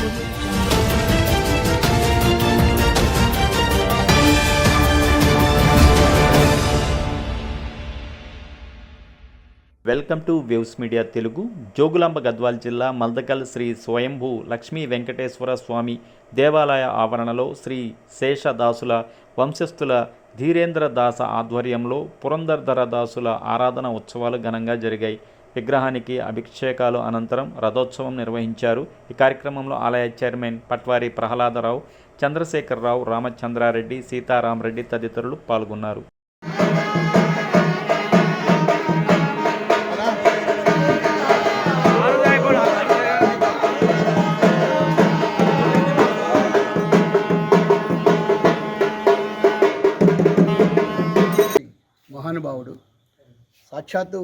Welcome to waves media Telugu. Jogulamba Gadwal జిల్లా మల్దకల్ శ్రీ స్వయంభూ లక్ష్మీ వెంకటేశ్వర స్వామి దేవాలయ ఆవరణలో శ్రీ శేషదాసుల వంశస్థుల ధీరేంద్ర దాస ఆధ్వర్యంలో పురందరధర దాసుల ఆరాధన ఉత్సవాలు ఘనంగా జరిగాయి. విగ్రహానికి అభిషేకాలు అనంతరం రథోత్సవం నిర్వహించారు. ఈ కార్యక్రమంలో ఆలయ చైర్మన్ పట్వారి ప్రహ్లాదరావు, చంద్రశేఖరరావు, రామచంద్రారెడ్డి, సీతారామరెడ్డి తదితరులు పాల్గొన్నారు. మహానుభావుడు, సాక్షాత్తు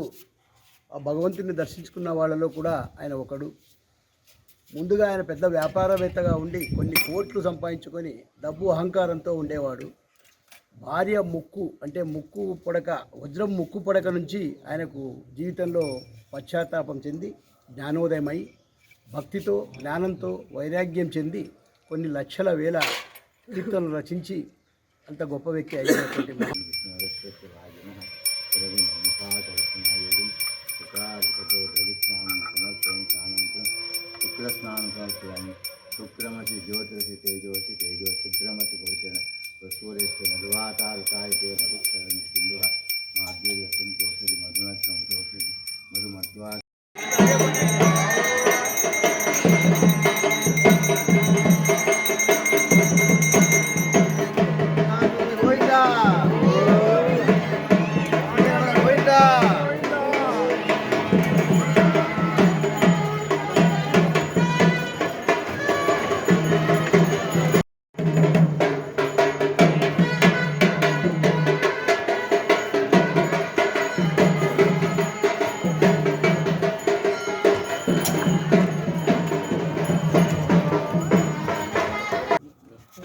ఆ భగవంతుని దర్శించుకున్న వాళ్ళలో కూడా ఆయన ఒకడు. ముందుగా ఆయన పెద్ద వ్యాపారవేత్తగా ఉండి కొన్ని కోట్లు సంపాదించుకొని డబ్బు అహంకారంతో ఉండేవాడు. భార్య ముక్కు అంటే ముక్కు పొడక, వజ్రం ముక్కు పొడక నుంచి ఆయనకు జీవితంలో పశ్చాత్తాపం చెంది జ్ఞానోదయమై భక్తితో జ్ఞానంతో వైరాగ్యం చెంది కొన్ని లక్షల వేల కీర్తనలు రచించి అంత గొప్ప వ్యక్తి అయినటువంటి శుక్రమతి జ్యోతిరసి తేజోసి తేజో శుద్రమతి భూషణ వసూరేశ్వర మధువాతారుతాయితే మధుకరణి సింధు మాధుర్య సంతోషి మధునోషి మధుమధ్వా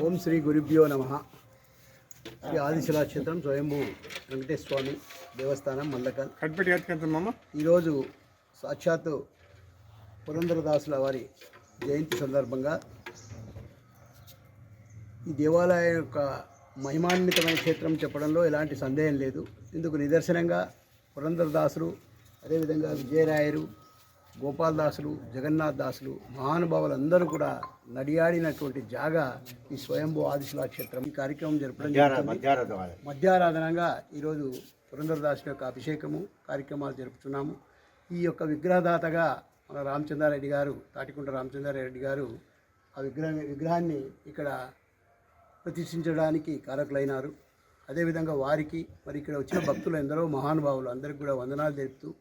ఓం శ్రీ గురుభ్యో నమః. శ్రీ ఆదిశిలాక్షేత్రం స్వయంభూ వెంకటేశ్వర స్వామి దేవస్థానం మల్లకల్. ఈరోజు సాక్షాత్తు పురందరదాసుల వారి జయంతి సందర్భంగా ఈ దేవాలయం యొక్క మహిమాన్వితమైన క్షేత్రం చెప్పడంలో ఎలాంటి సందేహం లేదు. ఇందుకు నిదర్శనంగా పురందరదాసులు, అదేవిధంగా విజయరాయరు, గోపాలదాసులు, జగన్నాథ్ దాసులు మహానుభావులందరూ కూడా నడియాడినటువంటి జాగా ఈ స్వయంభూ ఆదిశిలాక్షేత్రం. ఈ కార్యక్రమం జరపడం మధ్యారాధనంగా ఈరోజు పురందరదాసుల యొక్క అభిషేకము కార్యక్రమాలు జరుపుతున్నాము. ఈ యొక్క విగ్రహదాతగా మన రామచంద్రారెడ్డి గారు, తాటికుంట రామచంద్రారెడ్డి గారు ఆ విగ్రహాన్ని ఇక్కడ ప్రతిష్ఠించడానికి కారకులైనారు. అదేవిధంగా వారికి మరి ఇక్కడ వచ్చిన భక్తులు ఎందరో మహానుభావులు అందరికీ కూడా వందనాలు తెలుపుతూ